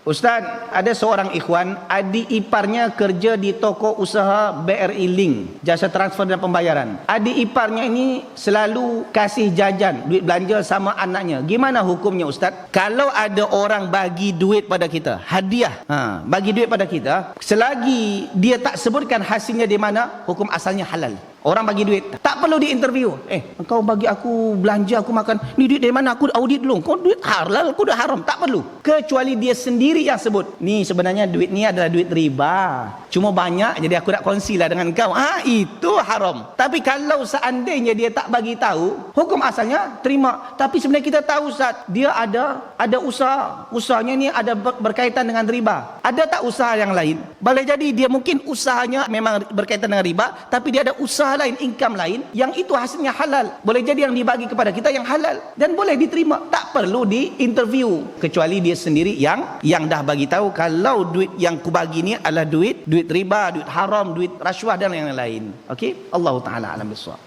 Ustaz, ada seorang ikhwan, adik iparnya kerja di toko usaha BRI Link, jasa transfer dan pembayaran. Adik iparnya ini selalu kasih jajan, duit belanja sama anaknya. Gimana hukumnya Ustaz? Kalau ada orang bagi duit pada kita, hadiah, bagi duit pada kita, selagi dia tak sebutkan hasilnya di mana, hukum asalnya halal. Orang bagi duit, tak perlu diinterview. Kau bagi aku belanja, aku makan, ni duit dari mana? Aku audit dulu. Kau duit halal, aku dah haram. Tak perlu. Kecuali dia sendiri yang sebut, ni sebenarnya duit ni adalah duit riba, cuma banyak jadi aku nak kongsilah dengan kau. Itu haram. Tapi kalau seandainya dia tak bagi tahu, hukum asalnya terima. Tapi sebenarnya kita tahu Ustaz, dia ada usaha. Usahanya ni ada berkaitan dengan riba. Ada tak usaha yang lain? Boleh jadi dia mungkin usahanya memang berkaitan dengan riba, tapi dia ada usaha lain, income lain yang itu hasilnya halal. Boleh jadi yang dibagi kepada kita yang halal dan boleh diterima, tak perlu diinterview, kecuali dia sendiri yang dah bagi tahu kalau duit yang ku bagi ni adalah duit riba, duit haram, duit rasuah dan yang lain. Okey, Allah Taala alam bissawab.